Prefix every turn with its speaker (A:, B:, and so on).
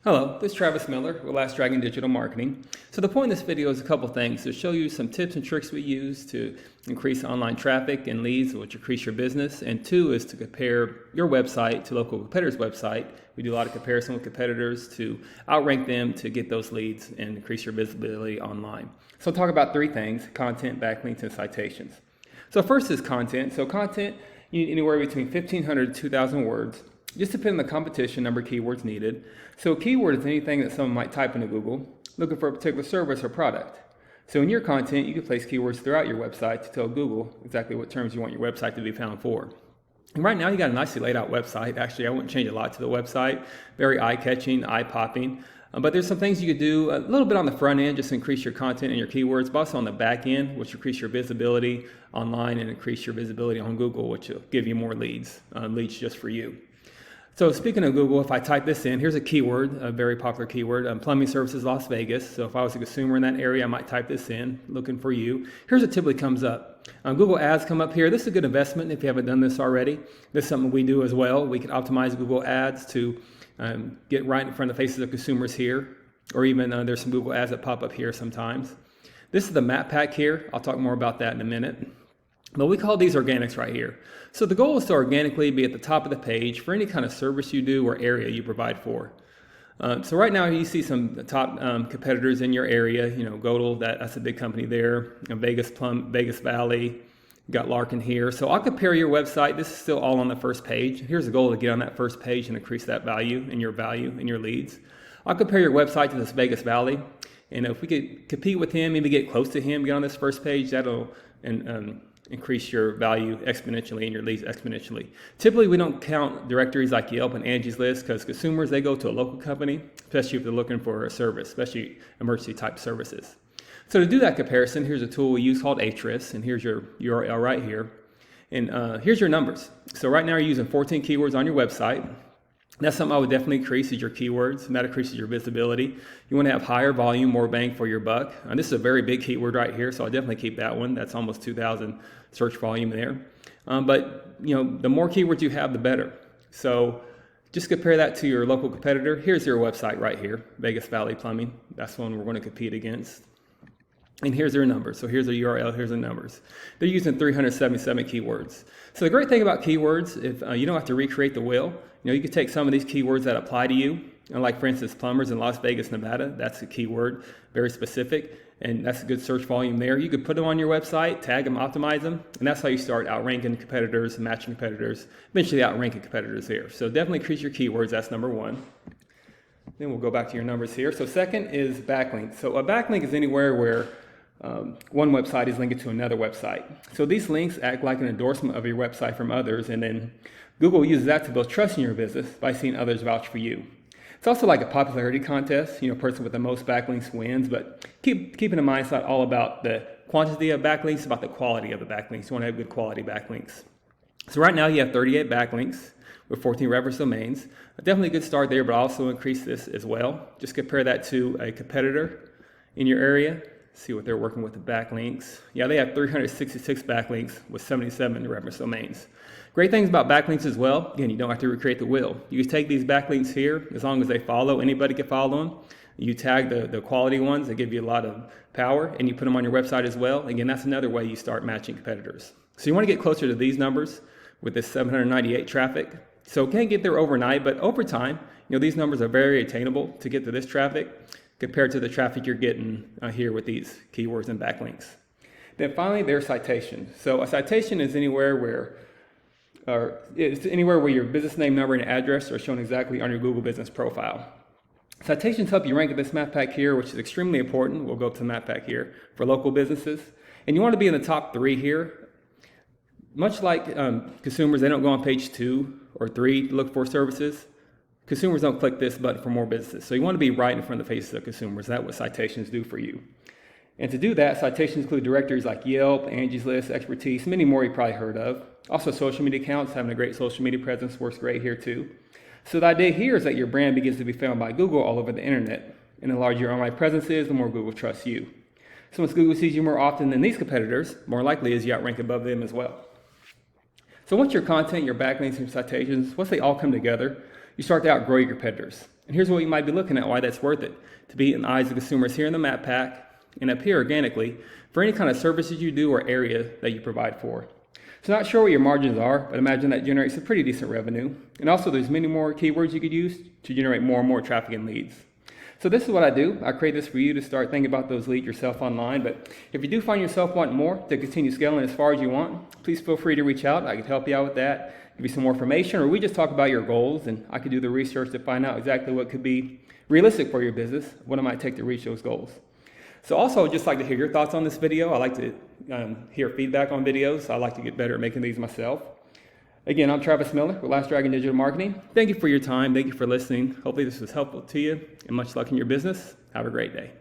A: Hello, this is Travis Miller with Last Dragon Digital Marketing. So the point of this video is a couple things to show you some tips and tricks we use to increase online traffic and leads, which increase your business. And two is to compare your website to local competitors' website. We do a lot of comparison with competitors to outrank them to get those leads and increase your visibility online. So I'll talk about three things: content, backlinks, and citations. So first is content. So content, you need anywhere between 1,500 to 2,000 words. Just depending on the competition, number of keywords needed. So a keyword is anything that someone might type into Google looking for a particular service or product. So in your content, you can place keywords throughout your website to tell Google exactly what terms you want your website to be found for. And right now, you got a nicely laid out website. Actually, I wouldn't change a lot to the website. Very eye-catching, eye-popping. But there's some things you could do a little bit on the front end, just to increase your content and your keywords, but also on the back end, which increase your visibility online and increase your visibility on Google, which will give you more leads just for you. So speaking of Google, if I type this in, here's a keyword, a very popular keyword, plumbing services Las Vegas. So if I was a consumer in that area, I might type this in, looking for you. Here's what typically comes up. Google ads come up here. This is a good investment if you haven't done this already. This is something we do as well. We can optimize Google ads to get right in front of the faces of consumers here, or even there's some Google ads that pop up here sometimes. This is the map pack here. I'll talk more about that in a minute. But we call these organics right here. So the goal is to organically be at the top of the page for any kind of service you do or area you provide for. So right now you see some top competitors in your area. You know, Godel, that's a big company there. Vegas Valley, you got Larkin here. So I'll compare your website. This is still all on the first page. Here's the goal: to get on that first page and increase that value in your leads. I'll compare your website to this Vegas Valley. And if we could compete with him, maybe get close to him, get on this first page, that'll increase your value exponentially and your leads exponentially. Typically, we don't count directories like Yelp and Angie's List because consumers, they go to a local company, especially if they're looking for a service, especially emergency type services. So to do that comparison, here's a tool we use called Ahrefs, and here's your URL right here. And here's your numbers. So right now you're using 14 keywords on your website. That's something I would definitely increase, is your keywords, and that increases your visibility. You want to have higher volume, more bang for your buck. And this is a very big keyword right here, so I'll definitely keep that one. That's almost 2,000 search volume there. But you know, the more keywords you have, the better. So just compare that to your local competitor. Here's your website right here, Vegas Valley Plumbing. That's the one we're going to compete against. And here's their numbers. So here's the URL, here's the numbers. They're using 377 keywords. So the great thing about keywords, if you don't have to recreate the wheel, you know, you could take some of these keywords that apply to you, and like for instance, plumbers in Las Vegas, Nevada, that's a keyword, very specific, and that's a good search volume there. You could put them on your website, tag them, optimize them, and that's how you start outranking competitors, matching competitors, eventually outranking competitors here. So definitely increase your keywords, that's number one. Then we'll go back to your numbers here. So second is backlinks. So a backlink is anywhere where one website is linked to another website. So these links act like an endorsement of your website from others, and then Google uses that to build trust in your business by seeing others vouch for you. It's also like a popularity contest. You know, person with the most backlinks wins, but keeping in mind it's not all about the quantity of backlinks, it's about the quality of the backlinks. You want to have good quality backlinks. So right now you have 38 backlinks with 14 reference domains. Definitely a good start there, but also increase this as well. Just compare that to a competitor in your area. See what they're working with the backlinks. Yeah, they have 366 backlinks with 77 reference domains. Great things about backlinks as well. Again, you don't have to recreate the wheel. You can take these backlinks here, as long as they follow, anybody can follow them. You tag the quality ones that give you a lot of power, and you put them on your website as well. Again, that's another way you start matching competitors. So you want to get closer to these numbers with this 798 traffic. So can't get there overnight, but over time, you know, these numbers are very attainable to get to this traffic compared to the traffic you're getting here with these keywords and backlinks. Then finally, there's citation. So a citation is anywhere where your business name, number, and address are shown exactly on your Google business profile. Citations help you rank at this map pack here, which is extremely important. We'll go to the map pack here for local businesses. And you want to be in the top 3 here. Much like consumers, they don't go on page 2 or 3 to look for services. Consumers don't click this button for more businesses. So you want to be right in front of the faces of consumers. That's what citations do for you. And to do that, citations include directories like Yelp, Angie's List, Expertise, many more you've probably heard of. Also social media accounts, having a great social media presence works great here too. So the idea here is that your brand begins to be found by Google all over the internet. And the larger your online presence is, the more Google trusts you. So once Google sees you more often than these competitors, more likely is you outrank above them as well. So once your content, your backlinks, and your citations, once they all come together, you start to outgrow your competitors. And here's what you might be looking at, why that's worth it. To be in the eyes of consumers here in the map pack and appear organically for any kind of services you do or area that you provide for. So not sure what your margins are, but imagine that generates a pretty decent revenue. And also there's many more keywords you could use to generate more and more traffic and leads. So this is what I do. I create this for you to start thinking about those leads yourself online. But if you do find yourself wanting more to continue scaling as far as you want, please feel free to reach out. I can help you out with that, give you some more information, or we just talk about your goals and I can do the research to find out exactly what could be realistic for your business, what it might take to reach those goals. So also, I'd just like to hear your thoughts on this video. I like to hear feedback on videos. I like to get better at making these myself. Again, I'm Travis Miller with Last Dragon Digital Marketing. Thank you for your time. Thank you for listening. Hopefully this was helpful to you, and much luck in your business. Have a great day.